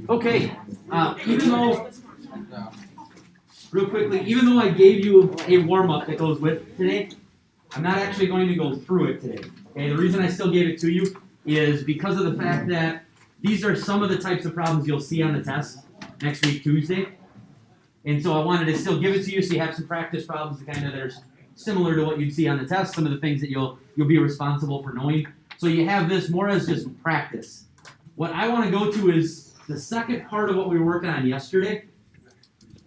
Okay, even though, real quickly, even though I gave you a warm-up that goes with today, I'm not actually going to go through it today. Okay, the reason I still gave it to you is because of the fact that these are some of the types of problems you'll see on the test next week, Tuesday. And so I wanted to still give it to you so you have some practice problems that kind of that are similar to what you'd see on the test, some of the things that you'll be responsible for knowing. So you have this more as just practice. What I want to go to is the second part of what we were working on yesterday,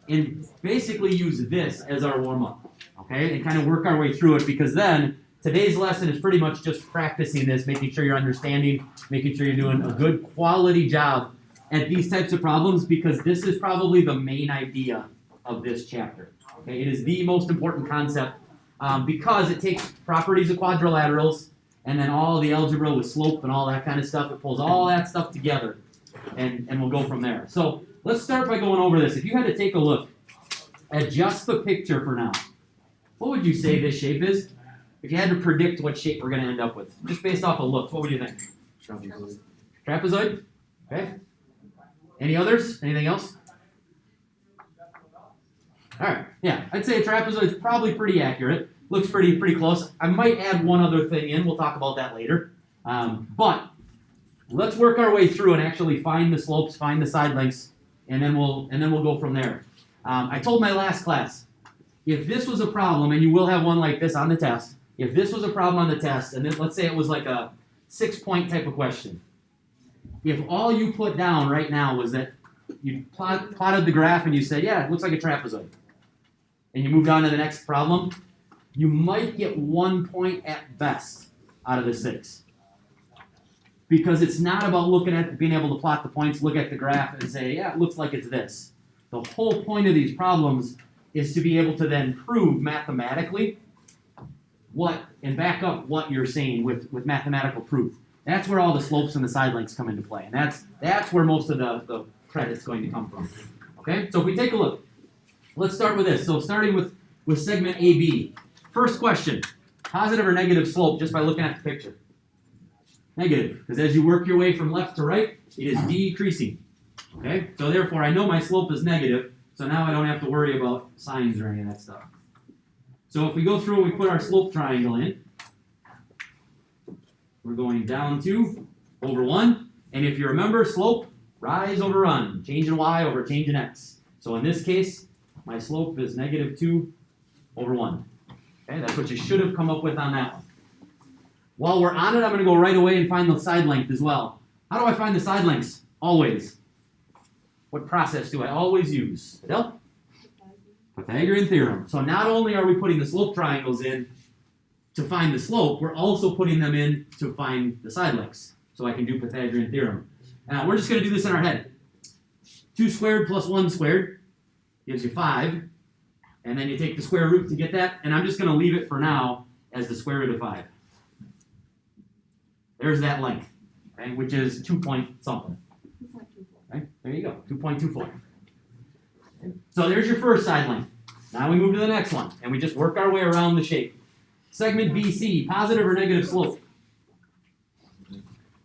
and basically use this as our warm-up, okay? And kind of work our way through it, because then today's lesson is pretty much just practicing this, making sure you're understanding, making sure you're doing a good quality job at these types of problems, because this is probably the main idea of this chapter. Okay? It is the most important concept because it takes properties of quadrilaterals and then all the algebra with slope and all that kind of stuff. It pulls all that stuff together, and we'll go from there. So let's start by going over this. If you had to take a look at just the picture for now, what would you say this shape is? If you had to predict what shape we're going to end up with, just based off of looks, what would you think? Trapezoid. Trapezoid? Okay. Any others? Anything else? All right. Yeah, I'd say a trapezoid is probably pretty accurate. Looks pretty close. I might add one other thing in. We'll talk about that later. But let's work our way through and actually find the slopes, find the side lengths, and then we'll go from there. I told my last class, if this was a problem, and you will have one like this on the test, if this was a problem on the test, and then let's say it was like a 6-point type of question, if all you put down right now was that you plotted the graph and you said, yeah, it looks like a trapezoid, and you moved on to the next problem, you might get 1 point at best out of the 6. Because it's not about looking at being able to plot the points, look at the graph, and say, yeah, it looks like it's this. The whole point of these problems is to be able to then prove mathematically what, and back up what you're saying with mathematical proof. That's where all the slopes and the side lengths come into play. And that's where most of the credit's going to come from. Okay, so if we take a look, let's start with this. So starting with segment AB. First question, positive or negative slope just by looking at the picture? Negative, because as you work your way from left to right, it is decreasing. Okay, so therefore I know my slope is negative, so now I don't have to worry about signs or any of that stuff. So if we go through and we put our slope triangle in, we're going down 2 over 1, and if you remember, slope, rise over run, change in y over change in x. So in this case, my slope is negative 2 over 1. Okay, that's what you should have come up with on that one. While we're on it, I'm going to go right away and find the side length as well. How do I find the side lengths? Always. What process do I always use? Adele? Pythagorean theorem. So not only are we putting the slope triangles in to find the slope, we're also putting them in to find the side lengths. So I can do Pythagorean theorem. Now we're just going to do this in our head. 2 squared plus 1 squared gives you 5. And then you take the square root to get that. And I'm just going to leave it for now as the square root of 5. There's that length, okay, which is 2 point something. Okay, there you go, 2.24. Okay. So there's your first side length. Now we move to the next one, and we just work our way around the shape. Segment BC, positive or negative slope?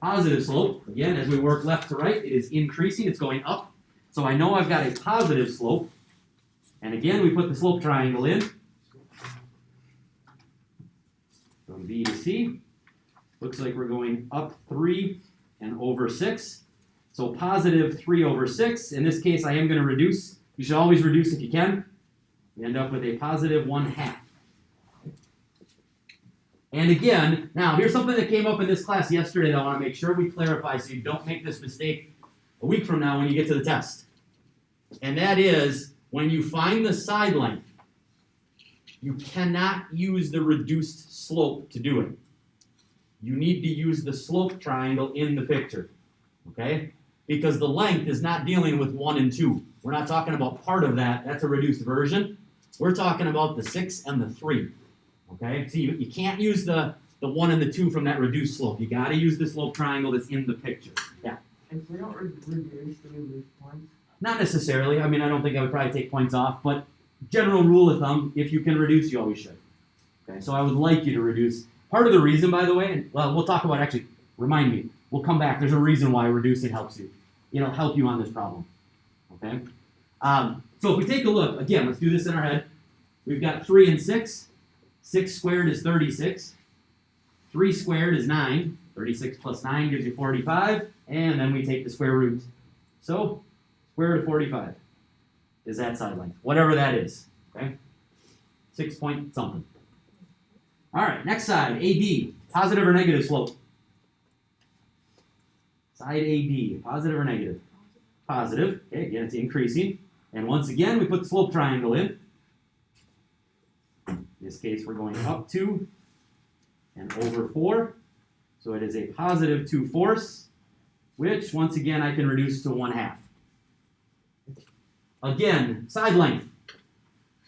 Positive slope. Again, as we work left to right, it is increasing, it's going up. So I know I've got a positive slope. And again, we put the slope triangle in. From B to C. Looks like we're going up 3 and over 6. So positive 3 over 6. In this case, I am going to reduce. You should always reduce if you can. We end up with a positive 1/2. And again, now here's something that came up in this class yesterday that I want to make sure we clarify so you don't make this mistake a week from now when you get to the test. And that is, when you find the side length, you cannot use the reduced slope to do it. You need to use the slope triangle in the picture, okay? Because the length is not dealing with 1 and 2. We're not talking about part of that. That's a reduced version. We're talking about the 6 and the 3, okay? So you can't use the 1 and the 2 from that reduced slope. You got to use the slope triangle that's in the picture. Yeah? If we don't reduce, do we lose points? Not necessarily. I mean, I don't think I would probably take points off, but general rule of thumb, if you can reduce, you always should. Okay, so I would like you to reduce. Part of the reason, by the way, and well, we'll talk about, actually, remind me, we'll come back. There's a reason why reducing helps you. It'll help you on this problem. Okay? So if we take a look, again, let's do this in our head. We've got 3 and 6. 6 squared is 36. 3 squared is 9. 36 plus 9 gives you 45. And then we take the square root. So, square root of 45 is that side length. Whatever that is. Okay? 6 point something. All right, next side, AB. Positive or negative slope? Side AB, positive or negative? Positive. Okay, again, it's increasing. And once again, we put the slope triangle in. In this case, we're going up 2 and over 4. So it is a positive 2/4, which, once again, I can reduce to 1/2. Again, side length.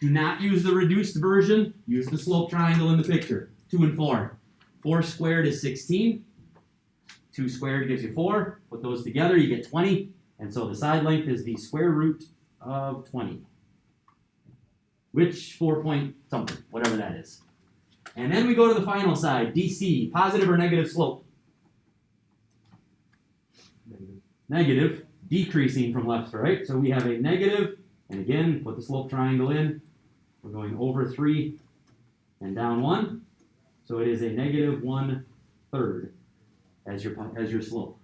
Do not use the reduced version. Use the slope triangle in the picture. 2 and 4. 4 squared is 16. 2 squared gives you 4. Put those together, you get 20. And so the side length is the square root of 20. Which 4 point something, whatever that is. And then we go to the final side, DC, positive or negative slope? Negative, decreasing from left to right. So we have a negative, and again, put the slope triangle in. We're going over 3 and down 1. So it is a negative 1/3 as your slope.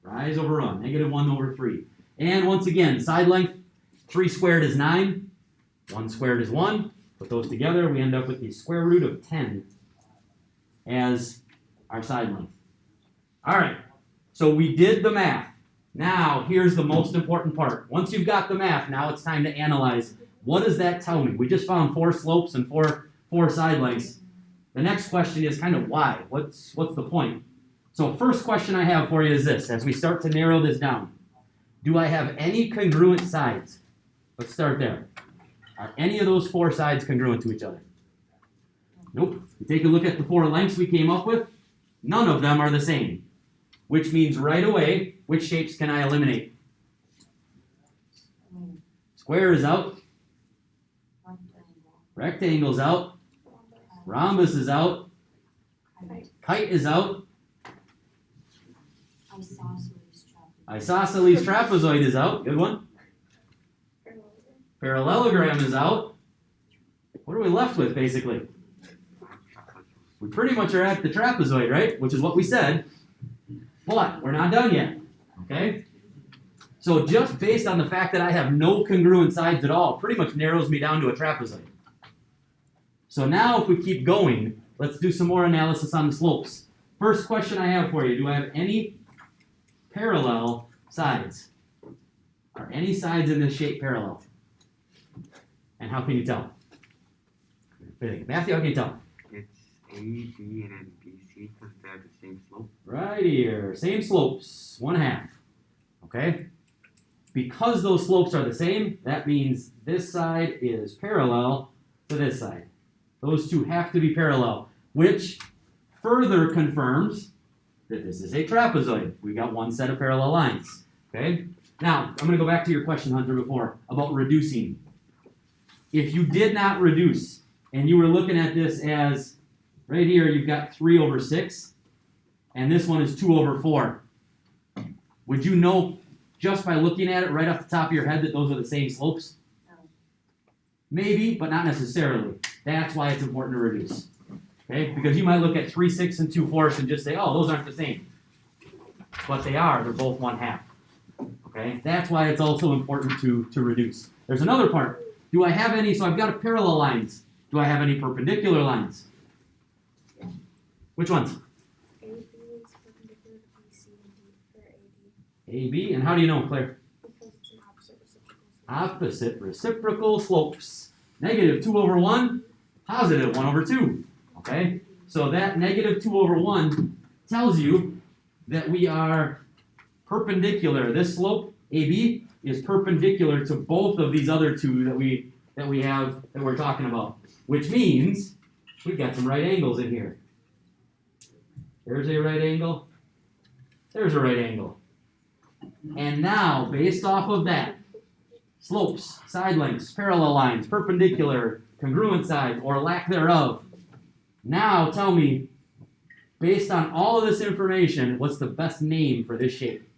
Rise over run, negative 1 over 3. And once again, side length, 3 squared is 9. 1 squared is 1. Put those together, we end up with the square root of 10 as our side length. All right, so we did the math. Now, here's the most important part. Once you've got the math, now it's time to analyze. What does that tell me? We just found 4 slopes and four side lengths. The next question is kind of why? What's the point? So first question I have for you is this, as we start to narrow this down. Do I have any congruent sides? Let's start there. Are any of those 4 sides congruent to each other? Nope. You take a look at the 4 lengths we came up with. None of them are the same. Which means right away, which shapes can I eliminate? Square is out. Rectangle's out. Rhombus is out. Kite is out. Isosceles trapezoid is out. Good one. Parallelogram is out. What are we left with, basically? We pretty much are at the trapezoid, right? Which is what we said. But we're not done yet. Okay? So just based on the fact that I have no congruent sides at all, pretty much narrows me down to a trapezoid. So now if we keep going, let's do some more analysis on the slopes. First question I have for you, do I have any parallel sides? Are any sides in this shape parallel? And how can you tell? Matthew, how can you tell? It's A, B, and then BC because they have the same slope. Right here, same slopes, 1/2. Okay? Because those slopes are the same, that means this side is parallel to this side. Those two have to be parallel, which further confirms that this is a trapezoid. We got one set of parallel lines. Okay? Now, I'm going to go back to your question, Hunter, before about reducing. If you did not reduce, and you were looking at this as, right here, you've got 3 over 6, and this one is 2 over 4. Would you know, just by looking at it right off the top of your head, that those are the same slopes? No. Maybe, but not necessarily. That's why it's important to reduce. Okay? Because you might look at 3 6 and 2 4 and just say, oh, those aren't the same. But they are. They're both 1/2. Okay? That's why it's also important to reduce. There's another part. Do I have any, so I've got parallel lines. Do I have any perpendicular lines? Which ones? AB is perpendicular to BC and D for AD. AB, and how do you know, Claire? Because it's an opposite reciprocal slope. Opposite reciprocal slopes. Negative 2 over 1, positive 1 over 2. Okay? So that negative 2 over 1 tells you that we are perpendicular. This slope, AB, is perpendicular to both of these other two that we're talking about. Which means we've got some right angles in here. There's a right angle. There's a right angle. And now, based off of that, slopes, side lengths, parallel lines, perpendicular, congruent sides, or lack thereof. Now tell me, Based on all of this information, what's the best name for this shape?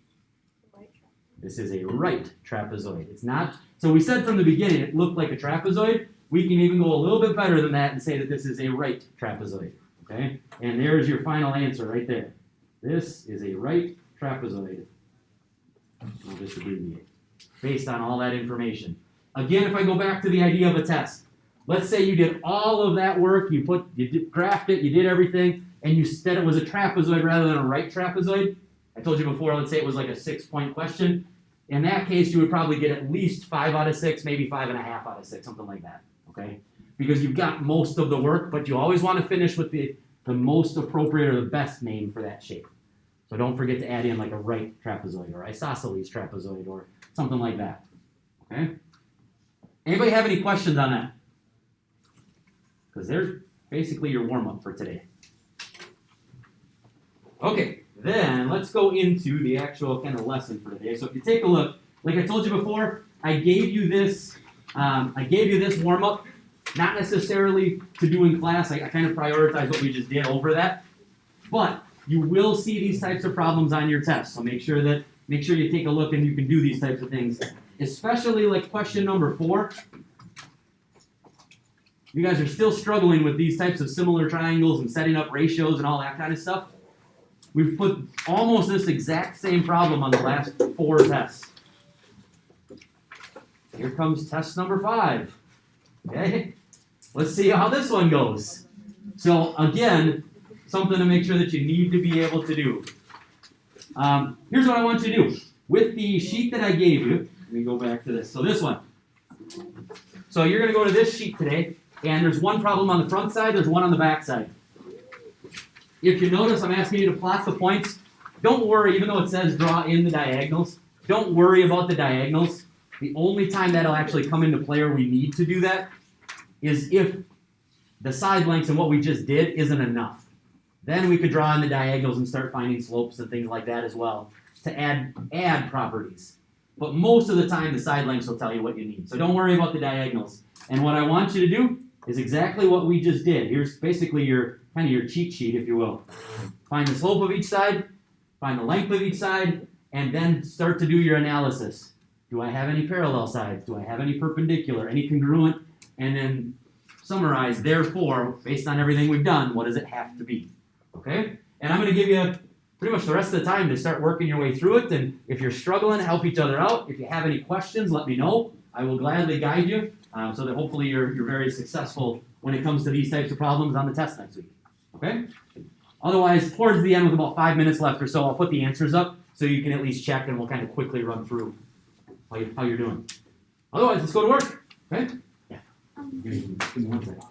Right trapezoid. This is a right trapezoid. It's not, so we said from the beginning it looked like a trapezoid. We can even go a little bit better than that and say that this is a right trapezoid, okay? And there's your final answer right there. This is a right trapezoid. I'll just abbreviate. Based on all that information. Again, if I go back to the idea of a test, let's say you did all of that work, you graphed it, you did everything, and you said it was a trapezoid rather than a right trapezoid. I told you before, let's say it was like a 6-point question. In that case, you would probably get at least 5 out of 6, maybe 5.5 out of 6, something like that, okay? Because you've got most of the work, but you always want to finish with the most appropriate or the best name for that shape. So don't forget to add in like a right trapezoid or isosceles trapezoid or something like that, okay? Anybody have any questions on that? Because there's basically your warm-up for today. Okay, then let's go into the actual kind of lesson for today. So if you take a look, like I told you before, I gave you this warm-up, not necessarily to do in class. I kind of prioritize what we just did over that. But you will see these types of problems on your test. So make sure you take a look and you can do these types of things. Especially like question number 4. You guys are still struggling with these types of similar triangles and setting up ratios and all that kind of stuff. We've put almost this exact same problem on the last 4 tests. Here comes test number 5. Okay? Let's see how this one goes. So again, something to make sure that you need to be able to do. Here's what I want you to do. With the sheet that I gave you, let me go back to this. So this one. So you're going to go to this sheet today, and there's one problem on the front side, there's one on the back side. If you notice, I'm asking you to plot the points. Don't worry, even though it says draw in the diagonals, don't worry about the diagonals. The only time that'll actually come into play or we need to do that is if the side lengths and what we just did isn't enough. Then we could draw in the diagonals and start finding slopes and things like that as well to add properties. But most of the time, the side lengths will tell you what you need. So don't worry about the diagonals. And what I want you to do is exactly what we just did. Here's basically your cheat sheet, if you will. Find the slope of each side, find the length of each side, and then start to do your analysis. Do I have any parallel sides? Do I have any perpendicular, any congruent? And then summarize, therefore, based on everything we've done, what does it have to be? Okay? And I'm going to give you pretty much the rest of the time to start working your way through it. And if you're struggling, help each other out. If you have any questions, let me know. I will gladly guide you so that hopefully you're very successful when it comes to these types of problems on the test next week. Okay? Otherwise, towards the end with about 5 minutes left or so, I'll put the answers up so you can at least check and we'll kind of quickly run through how you're doing. Otherwise, let's go to work. Okay? Yeah. Give me 1 second.